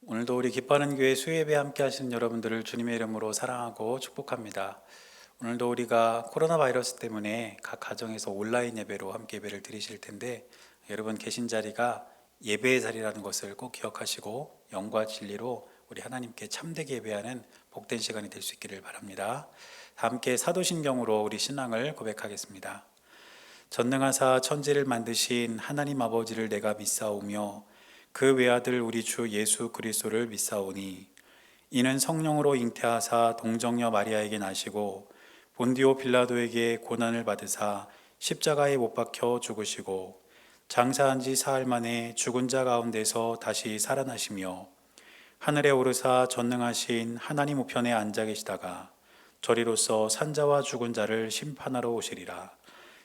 오늘도 우리 기뻐하는 교회 수요예배 함께 하시는 여러분들을 주님의 이름으로 사랑하고 축복합니다. 오늘도 우리가 코로나 바이러스 때문에 각 가정에서 온라인 예배로 함께 예배를 드리실 텐데, 여러분 계신 자리가 예배의 자리라는 것을 꼭 기억하시고 영과 진리로 우리 하나님께 참되게 예배하는 복된 시간이 될 수 있기를 바랍니다. 함께 사도신경으로 우리 신앙을 고백하겠습니다. 전능하사 천지를 만드신 하나님 아버지를 내가 믿사오며 그 외아들 우리 주 예수 그리스도를 믿사오니 이는 성령으로 잉태하사 동정녀 마리아에게 나시고 본디오 빌라도에게 고난을 받으사 십자가에 못 박혀 죽으시고 장사한 지 사흘 만에 죽은 자 가운데서 다시 살아나시며 하늘에 오르사 전능하신 하나님 우편에 앉아 계시다가 저리로서 산자와 죽은 자를 심판하러 오시리라.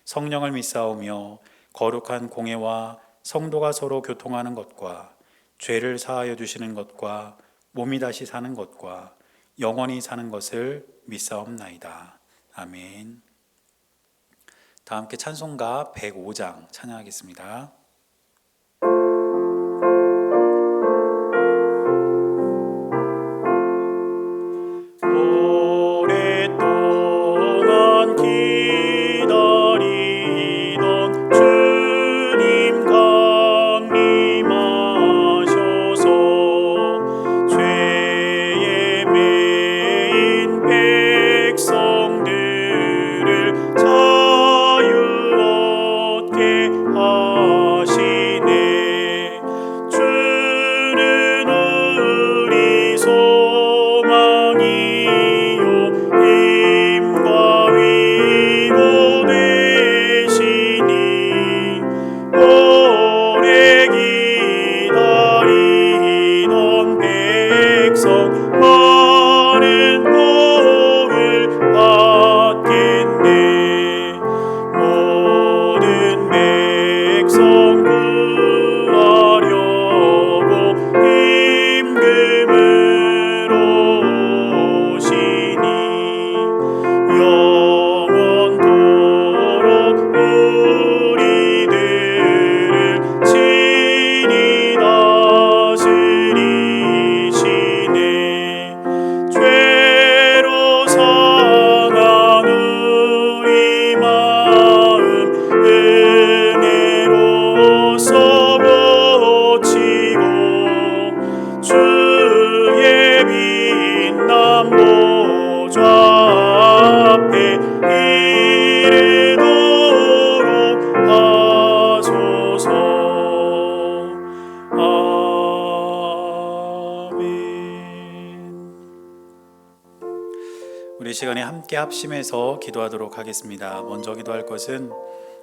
성령을 믿사오며 거룩한 공회와 성도가 서로 교통하는 것과 죄를 사하여 주시는 것과 몸이 다시 사는 것과 영원히 사는 것을 믿사옵나이다. 아멘. 다 함께 찬송가 105장 찬양하겠습니다. 오랫동안 기다리던 주님 강림하셔서 죄에 매인 백성들을 자유 얻게 하시네. 주는 우리 소망이요 힘과 위로 되시니 오래 기다리던 백성 많은 복을 받겠네. 모든 백성 구하려고 임금으로 오시니 영원토록 우리들을 친히 다스리시네. 죄로 상한 우리 마음 은혜로써 고치고 주의 빛난 보좌 앞에 이르도록 하소서. 아멘. 우리 시간에 함께 합심해서 기도하도록 하겠습니다. 먼저 기도할 것은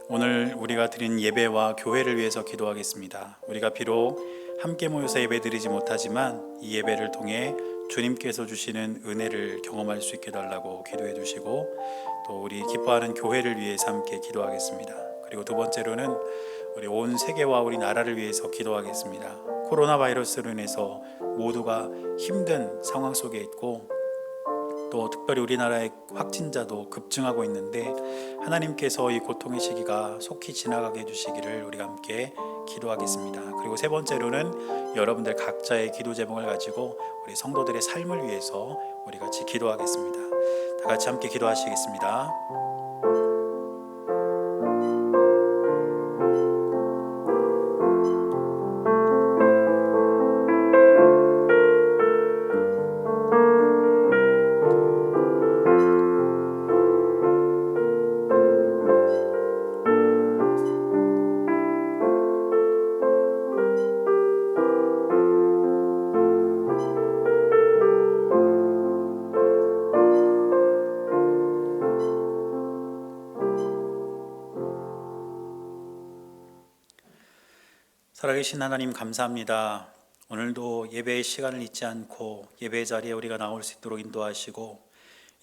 오늘 우리가 드린 예배와 교회를 위해서 기도하겠습니다. 우리가 비록 함께 모여서 예배 드리지 못하지만 이 예배를 통해 주님께서 주시는 은혜를 경험할 수 있게 달라고 기도해 주시고, 또 우리 기뻐하는 교회를 위해서 함께 기도하겠습니다. 그리고 두 번째로는 우리 온 세계와 우리 나라를 위해서 기도하겠습니다. 코로나 바이러스로 인해서 모두가 힘든 상황 속에 있고, 또 특별히 우리나라의 확진자도 급증하고 있는데 하나님께서 이 고통의 시기가 속히 지나가게 해주시기를 우리가 함께 기도하겠습니다. 그리고 세 번째로는 여러분들 각자의 기도 제목을 가지고 우리 성도들의 삶을 위해서 우리 같이 기도하겠습니다. 다 같이 함께 기도하시겠습니다. 살아계신 하나님 감사합니다. 오늘도 예배의 시간을 잊지 않고 예배의 자리에 우리가 나올 수 있도록 인도하시고,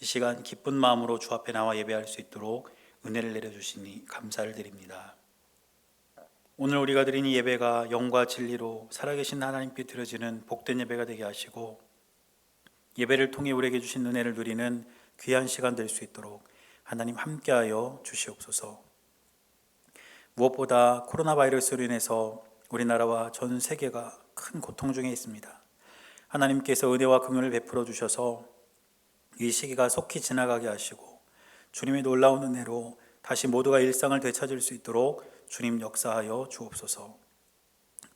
이 시간 기쁜 마음으로 주 앞에 나와 예배할 수 있도록 은혜를 내려주시니 감사를 드립니다. 오늘 우리가 드린 이 예배가 영과 진리로 살아계신 하나님께 드려지는 복된 예배가 되게 하시고, 예배를 통해 우리에게 주신 은혜를 누리는 귀한 시간 될 수 있도록 하나님 함께하여 주시옵소서. 무엇보다 코로나 바이러스로 인해서 우리나라와 전 세계가 큰 고통 중에 있습니다. 하나님께서 은혜와 긍휼을 베풀어 주셔서 이 시기가 속히 지나가게 하시고 주님의 놀라운 은혜로 다시 모두가 일상을 되찾을 수 있도록 주님 역사하여 주옵소서.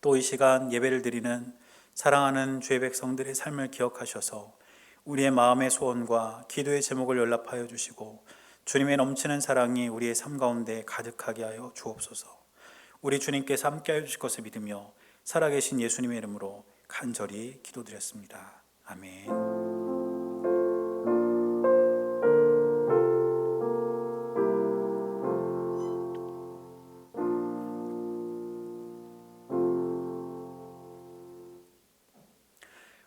또 이 시간 예배를 드리는 사랑하는 주의 백성들의 삶을 기억하셔서 우리의 마음의 소원과 기도의 제목을 연락하여 주시고 주님의 넘치는 사랑이 우리의 삶 가운데 가득하게 하여 주옵소서. 우리 주님께서 함께하여 주실 것을 믿으며 살아계신 예수님의 이름으로 간절히 기도드렸습니다. 아멘.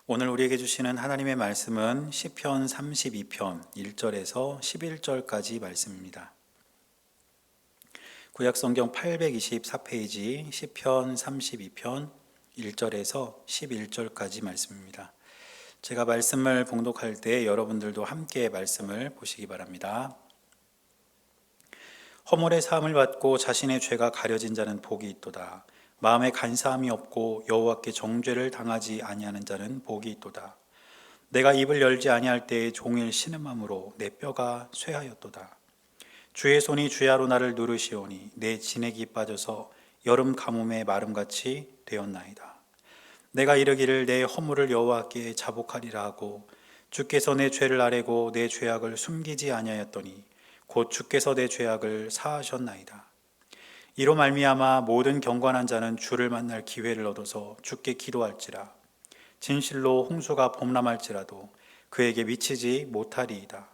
오늘 우리에게 주시는 하나님의 말씀은 시편 32편 1절에서 11절까지 말씀입니다. 구약성경 824페이지 시편 32편 1절에서 11절까지 말씀입니다. 제가 말씀을 봉독할 때 여러분들도 함께 말씀을 보시기 바랍니다. 허물의 사함을 받고 자신의 죄가 가려진 자는 복이 있도다. 마음에 간사함이 없고 여호와께 정죄를 당하지 아니하는 자는 복이 있도다. 내가 입을 열지 아니할 때에 종일 신음함으로 내 뼈가 쇠하였도다. 주의 손이 주야로 나를 누르시오니 내 진액이 빠져서 여름 가뭄의 마름같이 되었나이다. 내가 이르기를 내 허물을 여호와께 자복하리라 하고 주께서 내 죄를 아뢰고 내 죄악을 숨기지 아니하였더니 곧 주께서 내 죄악을 사하셨나이다. 이로 말미암아 모든 경건한 자는 주를 만날 기회를 얻어서 주께 기도할지라. 진실로 홍수가 범람할지라도 그에게 미치지 못하리이다.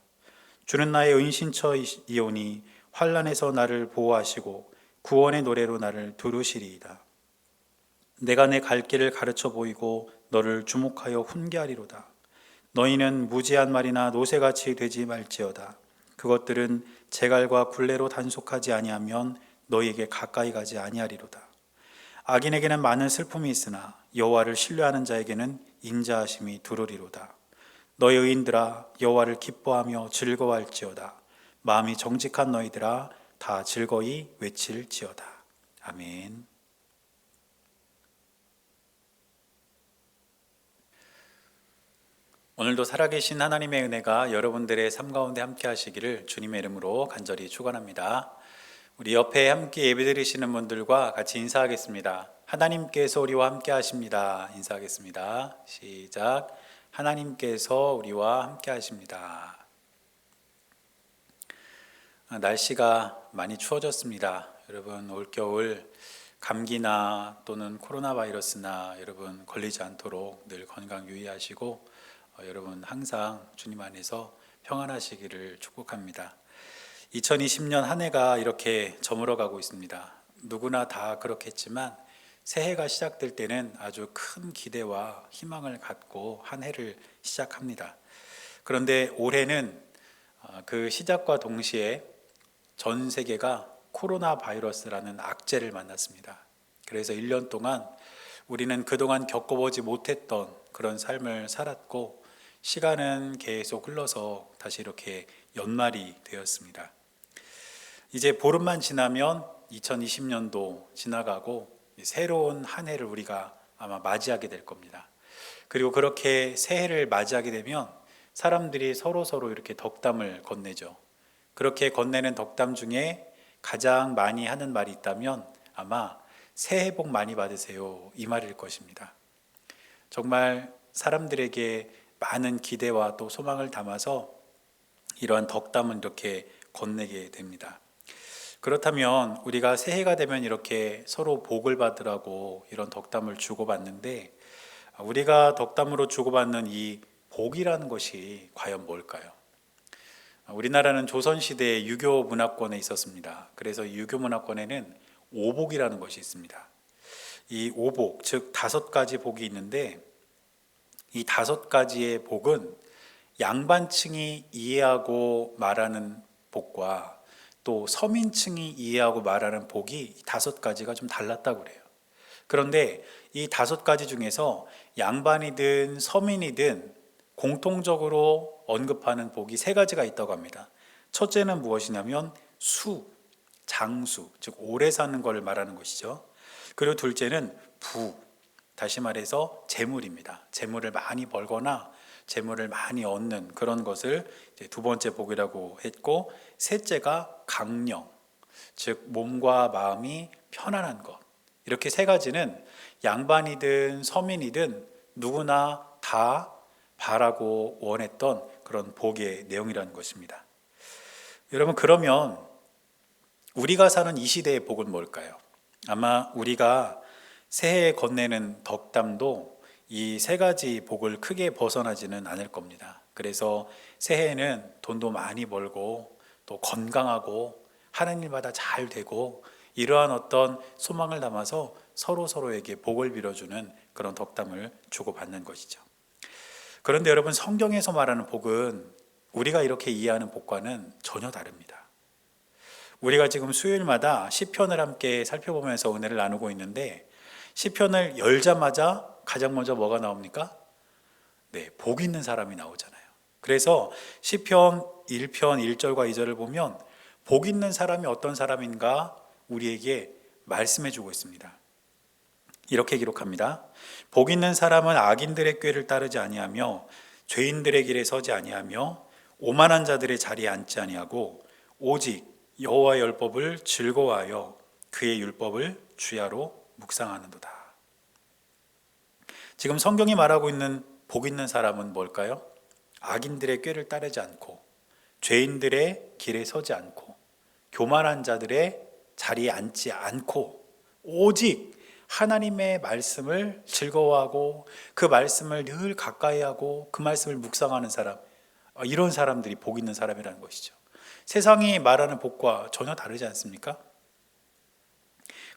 주는 나의 은신처이오니 환난에서 나를 보호하시고 구원의 노래로 나를 두르시리이다. 내가 내 갈 길을 가르쳐 보이고 너를 주목하여 훈계하리로다. 너희는 무지한 말이나 노새같이 되지 말지어다. 그것들은 재갈과 굴레로 단속하지 아니하면 너희에게 가까이 가지 아니하리로다. 악인에게는 많은 슬픔이 있으나 여호와를 신뢰하는 자에게는 인자하심이 두루리로다. 너희 의인들아 여호와를 기뻐하며 즐거워할지어다. 마음이 정직한 너희들아 다 즐거이 외칠지어다. 아멘. 오늘도 살아계신 하나님의 은혜가 여러분들의 삶 가운데 함께 하시기를 주님의 이름으로 간절히 축원합니다. 우리 옆에 함께 예배드리시는 분들과 같이 인사하겠습니다. 하나님께서 우리와 함께 하십니다. 인사하겠습니다. 시작. 하나님께서 우리와 함께 하십니다. 날씨가 많이 추워졌습니다. 여러분 올겨울 감기나 또는 코로나 바이러스나 여러분 걸리지 않도록 늘 건강 유의하시고 여러분 항상 주님 안에서 평안하시기를 축복합니다. 2020년 한 해가 이렇게 저물어가고 있습니다. 누구나 다 그렇겠지만 새해가 시작될 때는 아주 큰 기대와 희망을 갖고 한 해를 시작합니다. 그런데 올해는 그 시작과 동시에 전 세계가 코로나 바이러스라는 악재를 만났습니다. 그래서 1년 동안 우리는 그동안 겪어보지 못했던 그런 삶을 살았고 시간은 계속 흘러서 다시 이렇게 연말이 되었습니다. 이제 보름만 지나면 2020년도 지나가고 새로운 한 해를 우리가 아마 맞이하게 될 겁니다. 그리고 그렇게 새해를 맞이하게 되면 사람들이 서로 이렇게 덕담을 건네죠. 그렇게 건네는 덕담 중에 가장 많이 하는 말이 있다면 아마 새해 복 많이 받으세요 이 말일 것입니다. 정말 사람들에게 많은 기대와 또 소망을 담아서 이러한 덕담은 이렇게 건네게 됩니다. 그렇다면 우리가 새해가 되면 이렇게 서로 복을 받으라고 이런 덕담을 주고받는데 우리가 덕담으로 주고받는 이 복이라는 것이 과연 뭘까요? 우리나라는 조선시대에 유교 문화권에 있었습니다. 그래서 유교 문화권에는 오복이라는 것이 있습니다. 이 오복, 즉 5가지 복이 있는데 이 5가지의 복은 양반층이 이해하고 말하는 복과 또 서민층이 이해하고 말하는 복이 5가지가 좀 달랐다고 그래요. 그런데 이 5가지 중에서 양반이든 서민이든 공통적으로 언급하는 복이 3가지가 있다고 합니다. 첫째는 무엇이냐면 수, 장수, 즉 오래 사는 걸 말하는 것이죠. 그리고 둘째는 부, 다시 말해서 재물입니다. 재물을 많이 벌거나 재물을 많이 얻는 그런 것을 이제 두 번째 복이라고 했고, 셋째가 강령, 즉 몸과 마음이 편안한 것. 이렇게 세 가지는 양반이든 서민이든 누구나 다 바라고 원했던 그런 복의 내용이라는 것입니다. 여러분, 그러면 우리가 사는 이 시대의 복은 뭘까요? 아마 우리가 새해에 건네는 덕담도 이 세 가지 복을 크게 벗어나지는 않을 겁니다. 그래서 새해에는 돈도 많이 벌고 또 건강하고 하는 일마다 잘 되고 이러한 어떤 소망을 담아서 서로에게 복을 빌어주는 그런 덕담을 주고받는 것이죠. 그런데 여러분, 성경에서 말하는 복은 우리가 이렇게 이해하는 복과는 전혀 다릅니다. 우리가 지금 수요일마다 시편을 함께 살펴보면서 은혜를 나누고 있는데, 시편을 열자마자 가장 먼저 뭐가 나옵니까? 네, 복 있는 사람이 나오잖아요. 그래서 시편 1편 1절과 2절을 보면 복 있는 사람이 어떤 사람인가 우리에게 말씀해 주고 있습니다. 이렇게 기록합니다. 복 있는 사람은 악인들의 꾀를 따르지 아니하며 죄인들의 길에 서지 아니하며 오만한 자들의 자리에 앉지 아니하고 오직 여호와의 율법을 즐거워하여 그의 율법을 주야로 묵상하는도다. 지금 성경이 말하고 있는 복 있는 사람은 뭘까요? 악인들의 꾀를 따르지 않고 죄인들의 길에 서지 않고 교만한 자들의 자리에 앉지 않고 오직 하나님의 말씀을 즐거워하고 그 말씀을 늘 가까이 하고 그 말씀을 묵상하는 사람, 이런 사람들이 복 있는 사람이라는 것이죠. 세상이 말하는 복과 전혀 다르지 않습니까?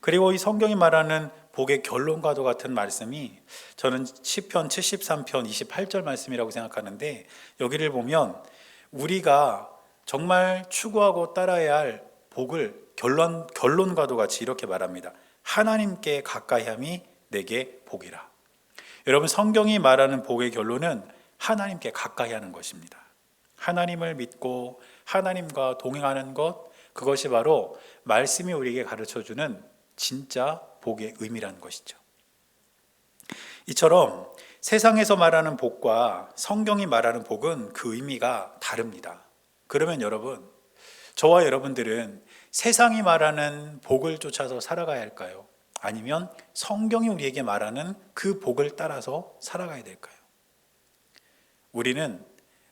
그리고 이 성경이 말하는 복의 결론과도 같은 말씀이 저는 시편 73편 28절 말씀이라고 생각하는데, 여기를 보면 우리가 정말 추구하고 따라야 할 복을 결론과도 같이 이렇게 말합니다. 하나님께 가까이함이 내게 복이라. 여러분, 성경이 말하는 복의 결론은 하나님께 가까이하는 것입니다. 하나님을 믿고 하나님과 동행하는 것, 그것이 바로 말씀이 우리에게 가르쳐주는 진짜 복의 의미라는 것이죠. 이처럼 세상에서 말하는 복과 성경이 말하는 복은 그 의미가 다릅니다. 그러면 여러분, 저와 여러분들은 세상이 말하는 복을 쫓아서 살아가야 할까요? 아니면 성경이 우리에게 말하는 그 복을 따라서 살아가야 될까요? 우리는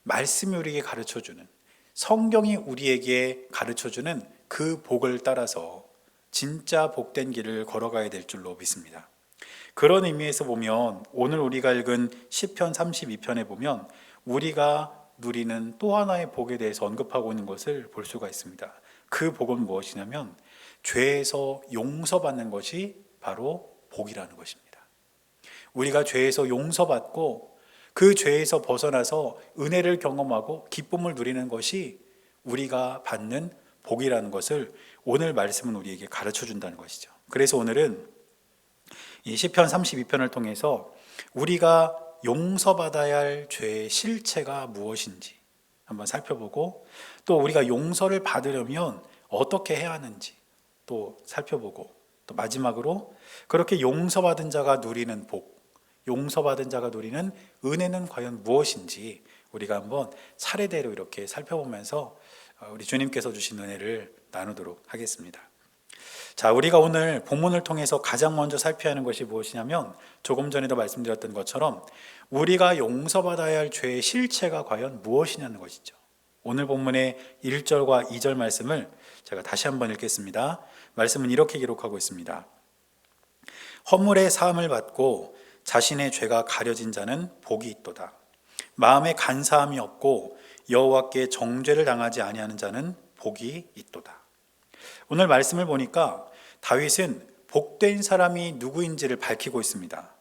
말씀이 우리에게 가르쳐주는, 성경이 우리에게 가르쳐주는 그 복을 따라서 진짜 복된 길을 걸어가야 될 줄로 믿습니다. 그런 의미에서 보면 오늘 우리가 읽은 시편 32편에 보면 우리가 누리는 또 하나의 복에 대해서 언급하고 있는 것을 볼 수가 있습니다. 그 복은 무엇이냐면 죄에서 용서받는 것이 바로 복이라는 것입니다. 우리가 죄에서 용서받고 그 죄에서 벗어나서 은혜를 경험하고 기쁨을 누리는 것이 우리가 받는 복이라는 것을 오늘 말씀은 우리에게 가르쳐 준다는 것이죠. 그래서 오늘은 이 시편 32편을 통해서 우리가 용서받아야 할 죄의 실체가 무엇인지 한번 살펴보고, 또 우리가 용서를 받으려면 어떻게 해야 하는지 또 살펴보고, 또 마지막으로 그렇게 용서받은 자가 누리는 복, 용서받은 자가 누리는 은혜는 과연 무엇인지 우리가 한번 차례대로 이렇게 살펴보면서 우리 주님께서 주신 은혜를 나누도록 하겠습니다. 자, 우리가 오늘 본문을 통해서 가장 먼저 살펴야 하는 것이 무엇이냐면, 조금 전에도 말씀드렸던 것처럼 우리가 용서받아야 할 죄의 실체가 과연 무엇이냐는 것이죠. 오늘 본문의 1절과 2절 말씀을 제가 다시 한번 읽겠습니다. 말씀은 이렇게 기록하고 있습니다. 허물의 사함을 받고 자신의 죄가 가려진 자는 복이 있도다. 마음에 간사함이 없고 여호와께 정죄를 당하지 아니하는 자는 복이 있도다. 오늘 말씀을 보니까 다윗은 복된 사람이 누구인지를 밝히고 있습니다.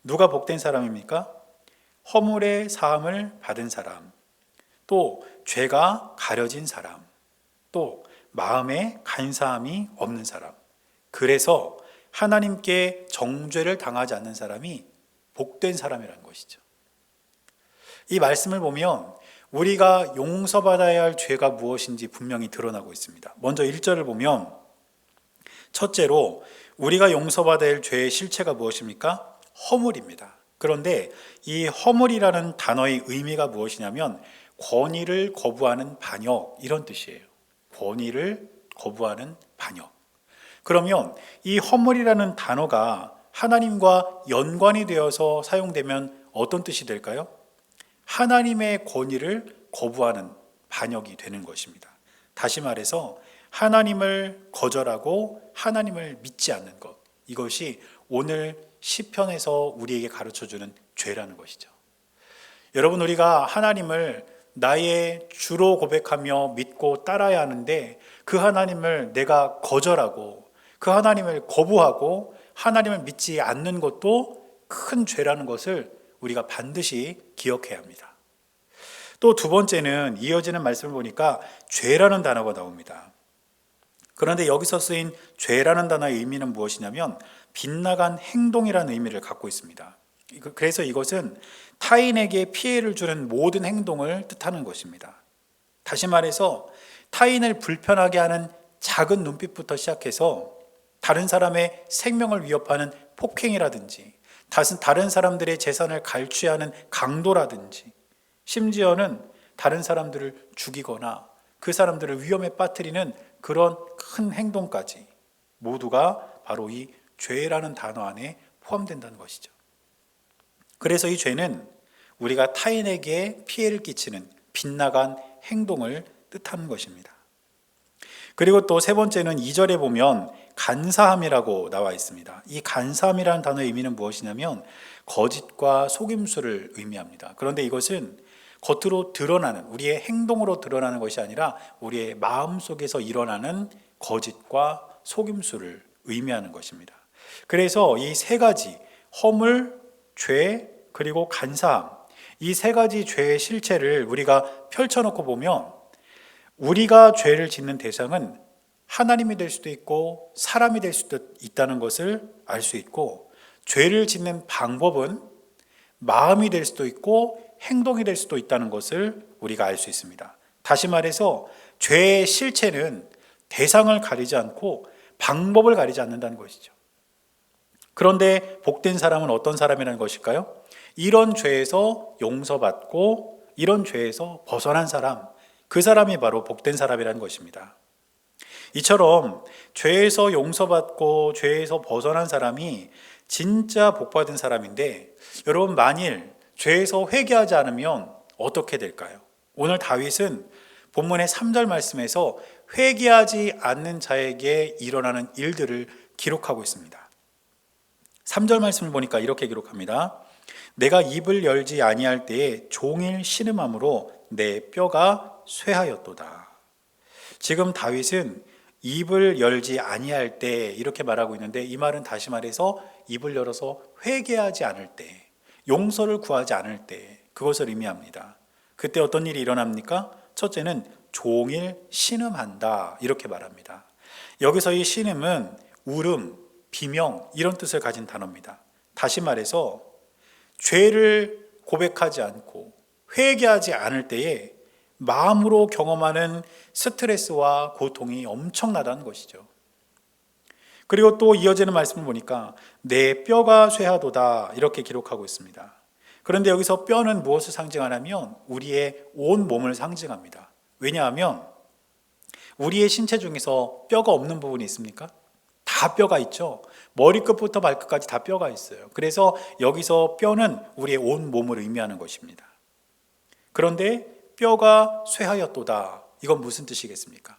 누가 복된 사람입니까? 허물의 사함을 받은 사람, 또 죄가 가려진 사람, 또 마음에 간사함이 없는 사람. 그래서 하나님께 정죄를 당하지 않는 사람이 복된 사람이라는 것이죠. 이 말씀을 보면 우리가 용서받아야 할 죄가 무엇인지 분명히 드러나고 있습니다. 먼저 1절을 보면 첫째로 우리가 용서받아야 할 죄의 실체가 무엇입니까? 허물입니다. 그런데 이 허물이라는 단어의 의미가 무엇이냐면 권위를 거부하는 반역, 이런 뜻이에요. 권위를 거부하는 반역. 그러면 이 허물이라는 단어가 하나님과 연관이 되어서 사용되면 어떤 뜻이 될까요? 하나님의 권위를 거부하는 반역이 되는 것입니다. 다시 말해서 하나님을 거절하고 하나님을 믿지 않는 것, 이것이 오늘 시편에서 우리에게 가르쳐주는 죄라는 것이죠. 여러분, 우리가 하나님을 나의 주로 고백하며 믿고 따라야 하는데 그 하나님을 내가 거절하고 그 하나님을 거부하고 하나님을 믿지 않는 것도 큰 죄라는 것을 우리가 반드시 기억해야 합니다. 또 두 번째는 이어지는 말씀을 보니까 죄라는 단어가 나옵니다. 그런데 여기서 쓰인 죄라는 단어의 의미는 무엇이냐면 빗나간 행동이라는 의미를 갖고 있습니다. 그래서 이것은 타인에게 피해를 주는 모든 행동을 뜻하는 것입니다. 다시 말해서 타인을 불편하게 하는 작은 눈빛부터 시작해서 다른 사람의 생명을 위협하는 폭행이라든지 다른 사람들의 재산을 갈취하는 강도라든지 심지어는 다른 사람들을 죽이거나 그 사람들을 위험에 빠뜨리는 그런 큰 행동까지 모두가 바로 이 죄라는 단어 안에 포함된다는 것이죠. 그래서 이 죄는 우리가 타인에게 피해를 끼치는 빗나간 행동을 뜻하는 것입니다. 그리고 또 세 번째는 2절에 보면 간사함이라고 나와 있습니다. 이 간사함이라는 단어의 의미는 무엇이냐면 거짓과 속임수를 의미합니다. 그런데 이것은 겉으로 드러나는, 우리의 행동으로 드러나는 것이 아니라 우리의 마음속에서 일어나는 거짓과 속임수를 의미하는 것입니다. 그래서 이 세 가지, 허물, 죄, 그리고 간사함, 이 세 가지 죄의 실체를 우리가 펼쳐놓고 보면 우리가 죄를 짓는 대상은 하나님이 될 수도 있고 사람이 될 수도 있다는 것을 알 수 있고, 죄를 짓는 방법은 마음이 될 수도 있고 행동이 될 수도 있다는 것을 우리가 알 수 있습니다. 다시 말해서 죄의 실체는 대상을 가리지 않고 방법을 가리지 않는다는 것이죠. 그런데 복된 사람은 어떤 사람이라는 것일까요? 이런 죄에서 용서받고 이런 죄에서 벗어난 사람, 그 사람이 바로 복된 사람이라는 것입니다. 이처럼 죄에서 용서받고 죄에서 벗어난 사람이 진짜 복받은 사람인데, 여러분, 만일 죄에서 회개하지 않으면 어떻게 될까요? 오늘 다윗은 본문의 3절 말씀에서 회개하지 않는 자에게 일어나는 일들을 기록하고 있습니다. 3절 말씀을 보니까 이렇게 기록합니다. 내가 입을 열지 아니할 때에 종일 신음함으로 내 뼈가 쇠하였도다. 지금 다윗은 입을 열지 아니할 때 이렇게 말하고 있는데, 이 말은 다시 말해서 입을 열어서 회개하지 않을 때, 용서를 구하지 않을 때, 그것을 의미합니다. 그때 어떤 일이 일어납니까? 첫째는 종일 신음한다, 이렇게 말합니다. 여기서 이 신음은 울음, 비명, 이런 뜻을 가진 단어입니다. 다시 말해서 죄를 고백하지 않고 회개하지 않을 때에 마음으로 경험하는 스트레스와 고통이 엄청나다는 것이죠. 그리고 또 이어지는 말씀을 보니까 내 뼈가 쇠하도다, 이렇게 기록하고 있습니다. 그런데 여기서 뼈는 무엇을 상징하냐면 우리의 온 몸을 상징합니다. 왜냐하면 우리의 신체 중에서 뼈가 없는 부분이 있습니까? 다 뼈가 있죠. 머리끝부터 발끝까지 다 뼈가 있어요. 그래서 여기서 뼈는 우리의 온 몸을 의미하는 것입니다. 그런데 뼈가 쇠하였도다, 이건 무슨 뜻이겠습니까?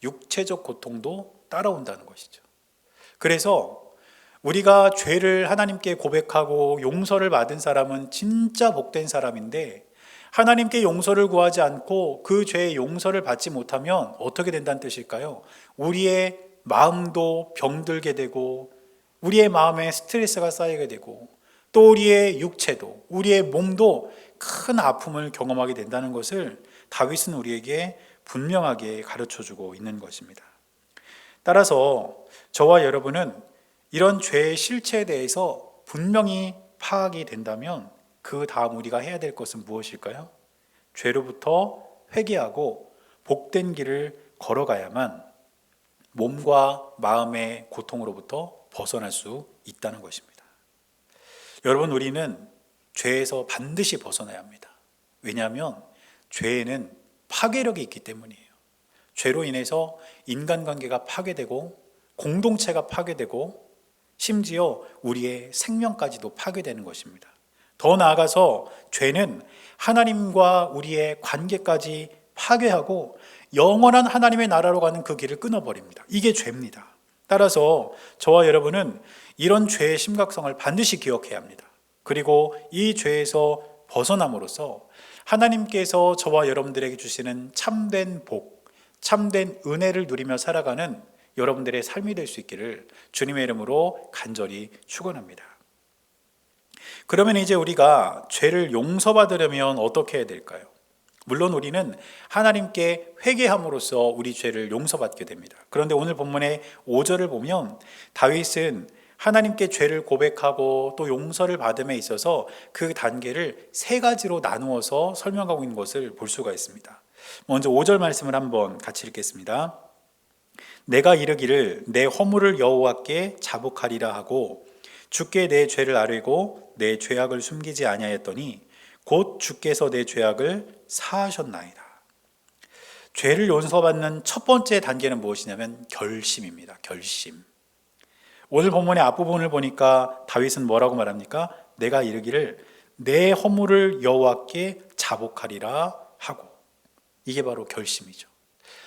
육체적 고통도 따라온다는 것이죠. 그래서 우리가 죄를 하나님께 고백하고 용서를 받은 사람은 진짜 복된 사람인데, 하나님께 용서를 구하지 않고 그 죄의 용서를 받지 못하면 어떻게 된다는 뜻일까요? 우리의 마음도 병들게 되고 우리의 마음에 스트레스가 쌓이게 되고 또 우리의 육체도, 우리의 몸도 큰 아픔을 경험하게 된다는 것을 다윗은 우리에게 분명하게 가르쳐주고 있는 것입니다. 따라서 저와 여러분은 이런 죄의 실체에 대해서 분명히 파악이 된다면 그 다음 우리가 해야 될 것은 무엇일까요? 죄로부터 회개하고 복된 길을 걸어가야만 몸과 마음의 고통으로부터 벗어날 수 있다는 것입니다. 여러분, 우리는 죄에서 반드시 벗어나야 합니다. 왜냐하면 죄에는 파괴력이 있기 때문이에요. 죄로 인해서 인간관계가 파괴되고 공동체가 파괴되고 심지어 우리의 생명까지도 파괴되는 것입니다. 더 나아가서 죄는 하나님과 우리의 관계까지 파괴하고 영원한 하나님의 나라로 가는 그 길을 끊어버립니다. 이게 죄입니다. 따라서 저와 여러분은 이런 죄의 심각성을 반드시 기억해야 합니다. 그리고 이 죄에서 벗어남으로써 하나님께서 저와 여러분들에게 주시는 참된 복, 참된 은혜를 누리며 살아가는 여러분들의 삶이 될 수 있기를 주님의 이름으로 간절히 축원합니다. 그러면 이제 우리가 죄를 용서받으려면 어떻게 해야 될까요? 물론 우리는 하나님께 회개함으로써 우리 죄를 용서받게 됩니다. 그런데 오늘 본문의 5절을 보면 다윗은 하나님께 죄를 고백하고 또 용서를 받음에 있어서 그 단계를 세 가지로 나누어서 설명하고 있는 것을 볼 수가 있습니다. 먼저 5절 말씀을 한번 같이 읽겠습니다. 내가 이르기를 내 허물을 여호와께 자복하리라 하고 주께 내 죄를 아뢰고 내 죄악을 숨기지 아니하였더니 곧 주께서 내 죄악을 사하셨나이다. 죄를 용서받는 첫 번째 단계는 무엇이냐면 결심입니다. 결심. 오늘 본문의 앞부분을 보니까 다윗은 뭐라고 말합니까? 내가 이르기를 내 허물을 여호와께 자복하리라 하고, 이게 바로 결심이죠.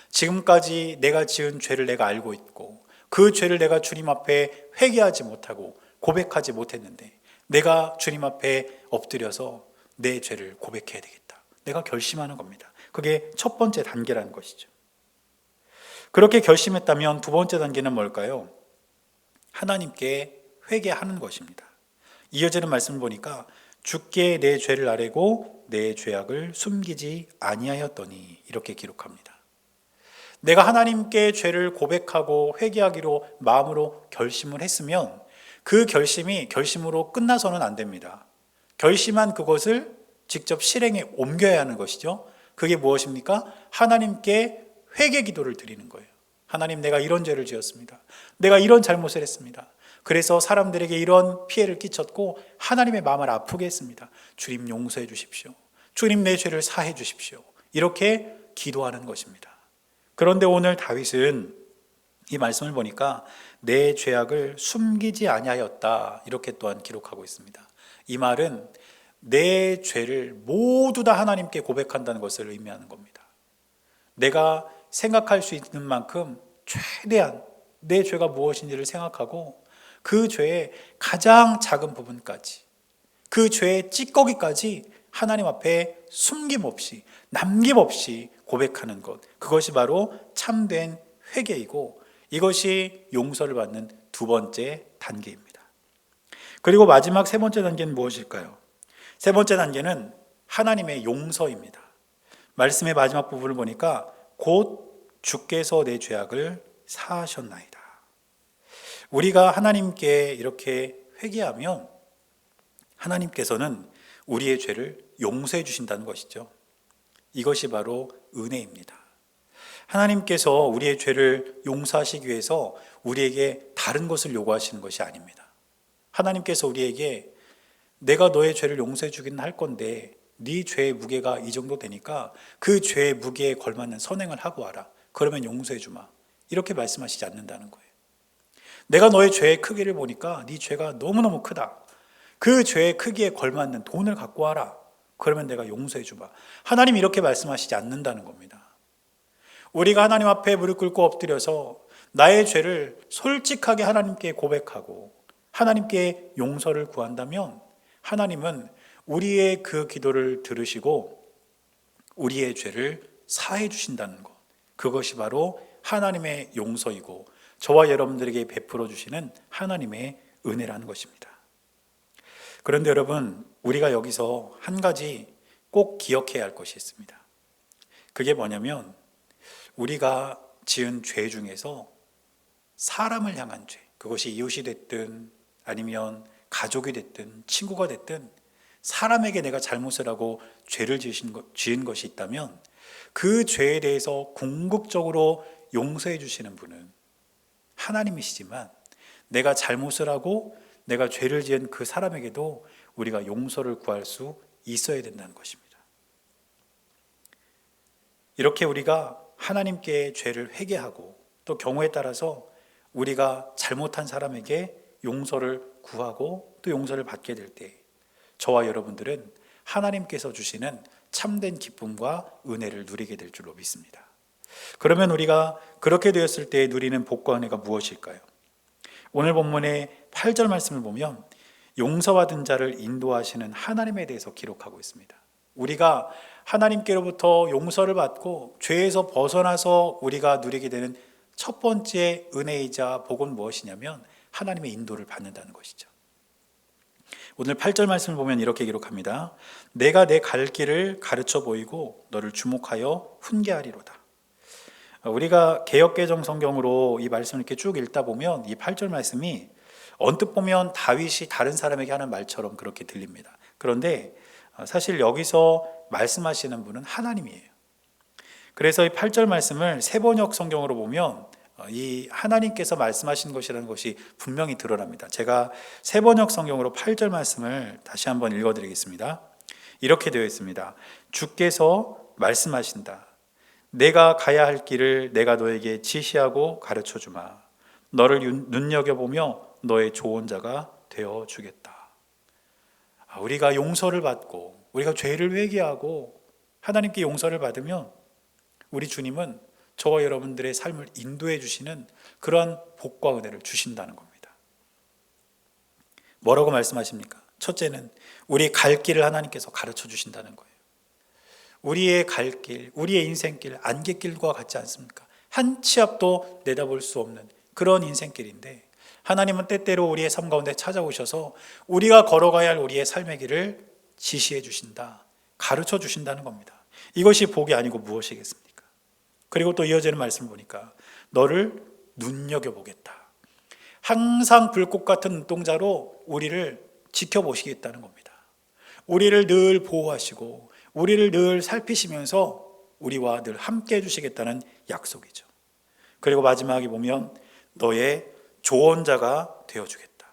지금까지 내가 지은 죄를 내가 알고 있고 그 죄를 내가 주님 앞에 회개하지 못하고 고백하지 못했는데 내가 주님 앞에 엎드려서 내 죄를 고백해야 되겠다. 내가 결심하는 겁니다. 그게 첫 번째 단계라는 것이죠. 그렇게 결심했다면 두 번째 단계는 뭘까요? 하나님께 회개하는 것입니다. 이어지는 말씀을 보니까 주께 내 죄를 아뢰고 내 죄악을 숨기지 아니하였더니 이렇게 기록합니다. 내가 하나님께 죄를 고백하고 회개하기로 마음으로 결심을 했으면 그 결심이 결심으로 끝나서는 안 됩니다. 결심한 그것을 직접 실행에 옮겨야 하는 것이죠. 그게 무엇입니까? 하나님께 회개 기도를 드리는 거예요. 하나님, 내가 이런 죄를 지었습니다. 내가 이런 잘못을 했습니다. 그래서 사람들에게 이런 피해를 끼쳤고 하나님의 마음을 아프게 했습니다. 주님 용서해 주십시오. 주님 내 죄를 사해 주십시오. 이렇게 기도하는 것입니다. 그런데 오늘 다윗은 이 말씀을 보니까 내 죄악을 숨기지 아니하였다 이렇게 또한 기록하고 있습니다. 이 말은 내 죄를 모두 다 하나님께 고백한다는 것을 의미하는 겁니다. 내가 생각할 수 있는 만큼 최대한 내 죄가 무엇인지를 생각하고 그 죄의 가장 작은 부분까지, 그 죄의 찌꺼기까지 하나님 앞에 숨김없이 남김없이 고백하는 것, 그것이 바로 참된 회개이고 이것이 용서를 받는 두 번째 단계입니다. 그리고 마지막 세 번째 단계는 무엇일까요? 세 번째 단계는 하나님의 용서입니다. 말씀의 마지막 부분을 보니까 곧 주께서 내 죄악을 사하셨나이다. 우리가 하나님께 이렇게 회개하면 하나님께서는 우리의 죄를 용서해 주신다는 것이죠. 이것이 바로 은혜입니다. 하나님께서 우리의 죄를 용서하시기 위해서 우리에게 다른 것을 요구하시는 것이 아닙니다. 하나님께서 우리에게 내가 너의 죄를 용서해 주기는 할 건데 네 죄의 무게가 이 정도 되니까 그 죄의 무게에 걸맞는 선행을 하고 와라. 그러면 용서해 주마. 이렇게 말씀하시지 않는다는 거예요. 내가 너의 죄의 크기를 보니까 네 죄가 너무너무 크다. 그 죄의 크기에 걸맞는 돈을 갖고 와라. 그러면 내가 용서해 주마. 하나님 이렇게 말씀하시지 않는다는 겁니다. 우리가 하나님 앞에 무릎 꿇고 엎드려서 나의 죄를 솔직하게 하나님께 고백하고 하나님께 용서를 구한다면 하나님은 우리의 그 기도를 들으시고 우리의 죄를 사해 주신다는 것, 그것이 바로 하나님의 용서이고 저와 여러분들에게 베풀어 주시는 하나님의 은혜라는 것입니다. 그런데 여러분, 우리가 여기서 한 가지 꼭 기억해야 할 것이 있습니다. 그게 뭐냐면 우리가 지은 죄 중에서 사람을 향한 죄, 그것이 이웃이 됐든 아니면 가족이 됐든 친구가 됐든 사람에게 내가 잘못을 하고 죄를 지은 것이 있다면 그 죄에 대해서 궁극적으로 용서해 주시는 분은 하나님이시지만 내가 잘못을 하고 내가 죄를 지은 그 사람에게도 우리가 용서를 구할 수 있어야 된다는 것입니다. 이렇게 우리가 하나님께 죄를 회개하고 또 경우에 따라서 우리가 잘못한 사람에게 용서를 구하고 또 용서를 받게 될 때 저와 여러분들은 하나님께서 주시는 참된 기쁨과 은혜를 누리게 될 줄로 믿습니다. 그러면 우리가 그렇게 되었을 때 누리는 복과 은혜가 무엇일까요? 오늘 본문의 8절 말씀을 보면 용서받은 자를 인도하시는 하나님에 대해서 기록하고 있습니다. 우리가 하나님께로부터 용서를 받고 죄에서 벗어나서 우리가 누리게 되는 첫 번째 은혜이자 복은 무엇이냐면 하나님의 인도를 받는다는 것이죠. 오늘 8절 말씀을 보면 이렇게 기록합니다. 내가 내 갈 길을 가르쳐 보이고 너를 주목하여 훈계하리로다. 우리가 개역개정 성경으로 이 말씀을 이렇게 쭉 읽다 보면 이 8절 말씀이 언뜻 보면 다윗이 다른 사람에게 하는 말처럼 그렇게 들립니다. 그런데 사실 여기서 말씀하시는 분은 하나님이에요. 그래서 이 8절 말씀을 세번역 성경으로 보면 이 하나님께서 말씀하신 것이라는 것이 분명히 드러납니다. 제가 세번역 성경으로 8절 말씀을 다시 한번 읽어드리겠습니다. 이렇게 되어 있습니다. 주께서 말씀하신다. 내가 가야 할 길을 내가 너에게 지시하고 가르쳐 주마. 너를 눈여겨보며 너의 조언자가 되어 주겠다. 우리가 용서를 받고 우리가 죄를 회개하고 하나님께 용서를 받으면 우리 주님은 저와 여러분들의 삶을 인도해 주시는 그러한 복과 은혜를 주신다는 겁니다. 뭐라고 말씀하십니까? 첫째는 우리 갈 길을 하나님께서 가르쳐 주신다는 거예요. 우리의 갈 길, 우리의 인생길, 안갯길과 같지 않습니까? 한 치 앞도 내다볼 수 없는 그런 인생길인데 하나님은 때때로 우리의 삶 가운데 찾아오셔서 우리가 걸어가야 할 우리의 삶의 길을 지시해 주신다, 가르쳐 주신다는 겁니다. 이것이 복이 아니고 무엇이겠습니까? 그리고 또 이어지는 말씀을 보니까 너를 눈여겨보겠다. 항상 불꽃 같은 눈동자로 우리를 지켜보시겠다는 겁니다. 우리를 늘 보호하시고 우리를 늘 살피시면서 우리와 늘 함께 해주시겠다는 약속이죠. 그리고 마지막에 보면 너의 조언자가 되어주겠다.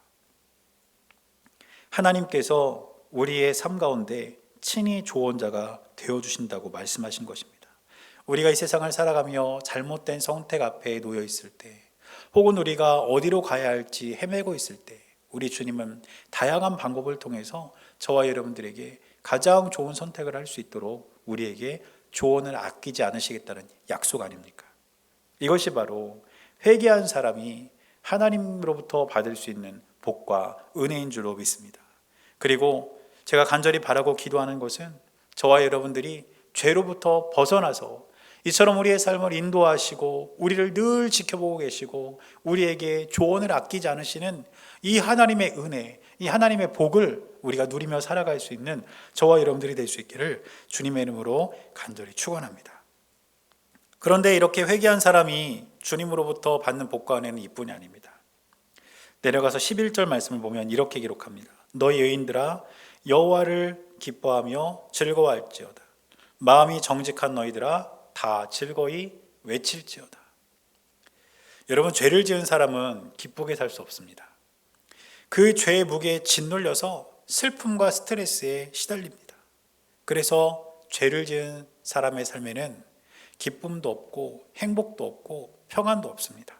하나님께서 우리의 삶 가운데 친히 조언자가 되어주신다고 말씀하신 것입니다. 우리가 이 세상을 살아가며 잘못된 선택 앞에 놓여 있을 때 혹은 우리가 어디로 가야 할지 헤매고 있을 때 우리 주님은 다양한 방법을 통해서 저와 여러분들에게 가장 좋은 선택을 할 수 있도록 우리에게 조언을 아끼지 않으시겠다는 약속 아닙니까? 이것이 바로 회개한 사람이 하나님으로부터 받을 수 있는 복과 은혜인 줄로 믿습니다. 그리고 제가 간절히 바라고 기도하는 것은 저와 여러분들이 죄로부터 벗어나서 이처럼 우리의 삶을 인도하시고 우리를 늘 지켜보고 계시고 우리에게 조언을 아끼지 않으시는 이 하나님의 은혜, 이 하나님의 복을 우리가 누리며 살아갈 수 있는 저와 여러분들이 될 수 있기를 주님의 이름으로 간절히 축원합니다. 그런데 이렇게 회개한 사람이 주님으로부터 받는 복과 은혜는 이뿐이 아닙니다. 내려가서 11절 말씀을 보면 이렇게 기록합니다. 너희 여인들아 여호와를 기뻐하며 즐거워할지어다. 마음이 정직한 너희들아 다 즐거이 외칠지어다. 여러분, 죄를 지은 사람은 기쁘게 살 수 없습니다. 그 죄의 무게에 짓눌려서 슬픔과 스트레스에 시달립니다. 그래서 죄를 지은 사람의 삶에는 기쁨도 없고 행복도 없고 평안도 없습니다.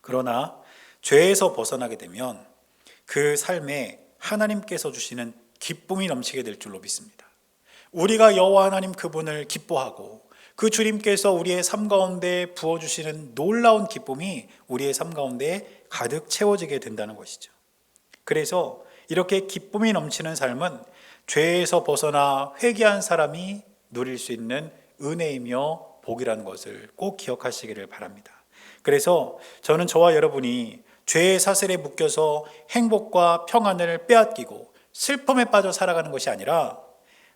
그러나 죄에서 벗어나게 되면 그 삶에 하나님께서 주시는 기쁨이 넘치게 될 줄로 믿습니다. 우리가 여호와 하나님 그분을 기뻐하고 그 주님께서 우리의 삶 가운데 부어주시는 놀라운 기쁨이 우리의 삶 가운데 가득 채워지게 된다는 것이죠. 그래서 이렇게 기쁨이 넘치는 삶은 죄에서 벗어나 회개한 사람이 누릴 수 있는 은혜이며 복이라는 것을 꼭 기억하시기를 바랍니다. 그래서 저는 저와 여러분이 죄의 사슬에 묶여서 행복과 평안을 빼앗기고 슬픔에 빠져 살아가는 것이 아니라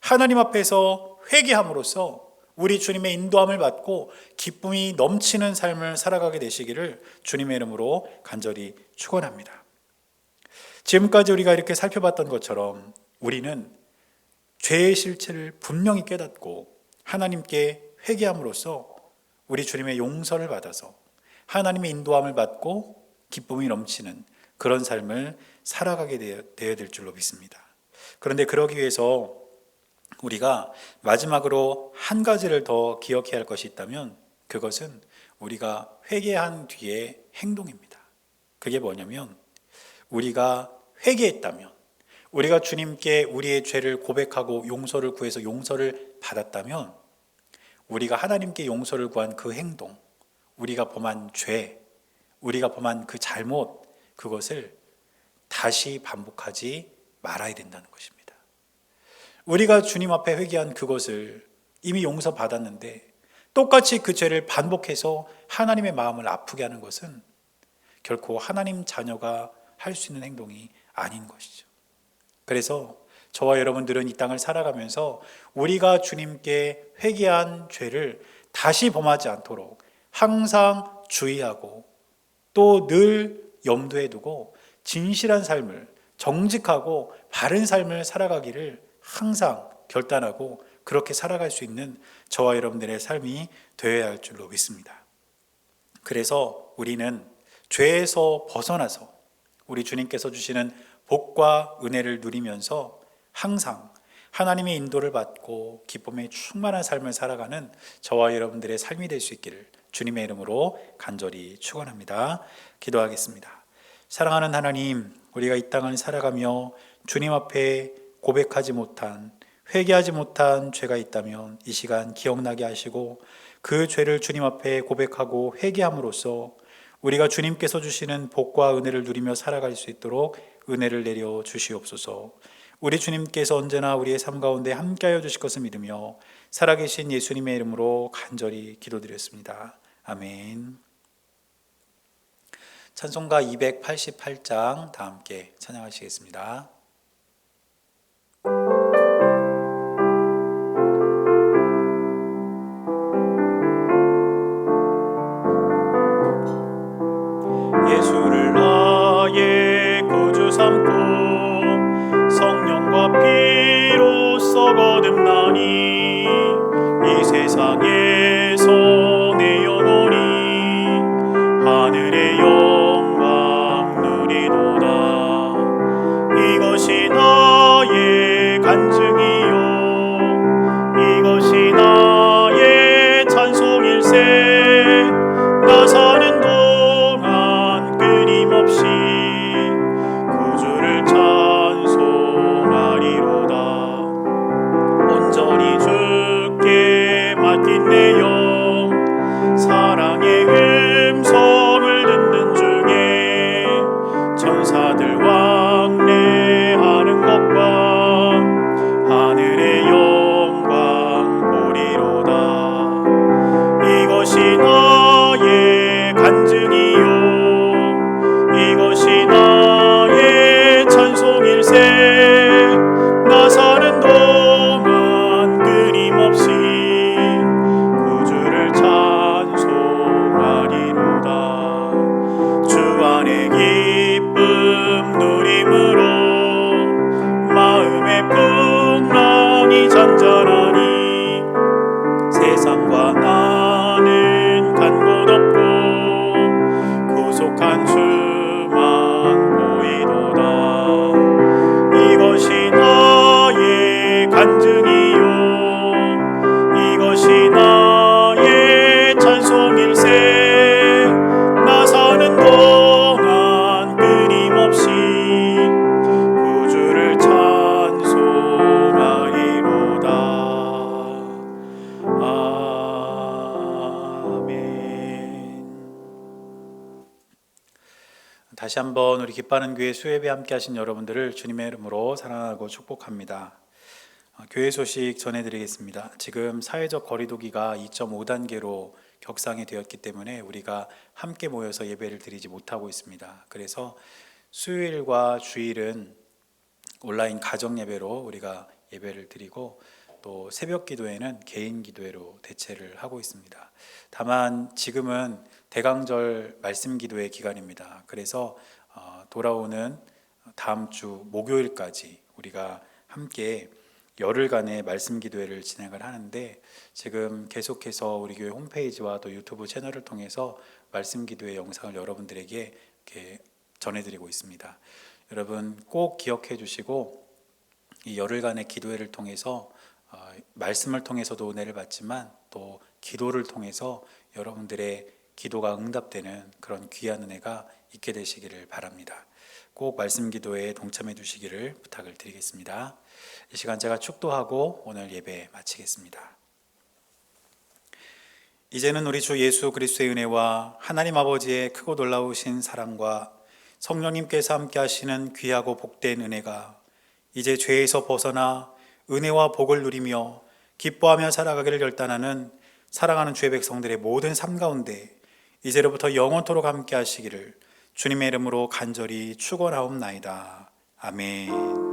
하나님 앞에서 회개함으로써 우리 주님의 인도함을 받고 기쁨이 넘치는 삶을 살아가게 되시기를 주님의 이름으로 간절히 축원합니다. 지금까지 우리가 이렇게 살펴봤던 것처럼 우리는 죄의 실체를 분명히 깨닫고 하나님께 회개함으로써 우리 주님의 용서를 받아서 하나님의 인도함을 받고 기쁨이 넘치는 그런 삶을 살아가게 되어야 될 줄로 믿습니다. 그런데 그러기 위해서 우리가 마지막으로 한 가지를 더 기억해야 할 것이 있다면 그것은 우리가 회개한 뒤의 행동입니다. 그게 뭐냐면 우리가 회개했다면, 우리가 주님께 우리의 죄를 고백하고 용서를 구해서 용서를 받았다면 우리가 하나님께 용서를 구한 그 행동, 우리가 범한 죄, 우리가 범한 그 잘못, 그것을 다시 반복하지 말아야 된다는 것입니다. 우리가 주님 앞에 회개한 그것을 이미 용서받았는데 똑같이 그 죄를 반복해서 하나님의 마음을 아프게 하는 것은 결코 하나님 자녀가 할 수 있는 행동이 아닌 것이죠. 그래서 저와 여러분들은 이 땅을 살아가면서 우리가 주님께 회개한 죄를 다시 범하지 않도록 항상 주의하고 또 늘 염두에 두고 진실한 삶을, 정직하고 바른 삶을 살아가기를 항상 결단하고 그렇게 살아갈 수 있는 저와 여러분들의 삶이 되어야 할 줄로 믿습니다. 그래서 우리는 죄에서 벗어나서 우리 주님께서 주시는 복과 은혜를 누리면서 항상 하나님의 인도를 받고 기쁨에 충만한 삶을 살아가는 저와 여러분들의 삶이 될 수 있기를 주님의 이름으로 간절히 축원합니다. 기도하겠습니다. 사랑하는 하나님, 우리가 이 땅을 살아가며 주님 앞에 고백하지 못한, 회개하지 못한 죄가 있다면 이 시간 기억나게 하시고 그 죄를 주님 앞에 고백하고 회개함으로써 우리가 주님께서 주시는 복과 은혜를 누리며 살아갈 수 있도록 은혜를 내려 주시옵소서. 우리 주님께서 언제나 우리의 삶 가운데 함께하여 주실 것을 믿으며 살아계신 예수님의 이름으로 간절히 기도드렸습니다. 아멘. 찬송가 288장 다 함께 찬양하시겠습니다. 예수를 나의 구주 삼고 성령과 피로써 거듭나니 이 세상에서 내 영혼이 하늘의 영광 누리도다. 이것이 나의 간증이요 이것이 나의 찬송일세. 나 사는 동안 끊임없이 구주를 찬송하리로다. 온전히 주께 맡긴 내 영 사랑의 음성을 듣는 중에 천사들 왕래하는 것과 하늘의 영광 보리로다. 이것이 나의 간증이요 이것이 나의 찬송일세. 나 사는 동안 끊임없이 구주를 찬송하리로다. 주 안에 기쁨 누림으로 마음의 풍랑이 잔잔하니 세상과 나는 간 곳 없고 구속한 주만 보이도다. 이것이 나의 간증이요 이것이 나의 찬송일세. 나 사는 동안 끊임없이 구주를 찬송하리로다. 아멘. 다시 한번 우리 기뻐하는 교회 수예배 함께 하신 여러분들을 주님의 이름으로 사랑하고 축복합니다. 교회 소식 전해드리겠습니다. 지금 사회적 거리두기가 2.5단계로 격상이 되었기 때문에 우리가 함께 모여서 예배를 드리지 못하고 있습니다. 그래서 수요일과 주일은 온라인 가정 예배로 우리가 예배를 드리고 또 새벽 기도회는 개인 기도회로 대체를 하고 있습니다. 다만 지금은 대강절 말씀 기도회 기간입니다. 그래서 돌아오는 다음 주 목요일까지 우리가 함께 열흘간의 말씀 기도회를 진행을 하는데 지금 계속해서 우리 교회 홈페이지와 또 유튜브 채널을 통해서 말씀 기도회 영상을 여러분들에게 이렇게 전해드리고 있습니다. 여러분 꼭 기억해 주시고 이 열흘간의 기도회를 통해서 말씀을 통해서도 은혜를 받지만 또 기도를 통해서 여러분들의 기도가 응답되는 그런 귀한 은혜가 있게 되시기를 바랍니다. 꼭 말씀 기도에 동참해 주시기를 부탁을 드리겠습니다. 이 시간 제가 축도하고 오늘 예배 마치겠습니다. 이제는 우리 주 예수 그리스도의 은혜와 하나님 아버지의 크고 놀라우신 사랑과 성령님께서 함께 하시는 귀하고 복된 은혜가 이제 죄에서 벗어나 은혜와 복을 누리며 기뻐하며 살아가기를 결단하는 사랑하는 주의 백성들의 모든 삶 가운데 이제로부터 영원토록 함께 하시기를 주님의 이름으로 간절히 축원하옵나이다. 아멘.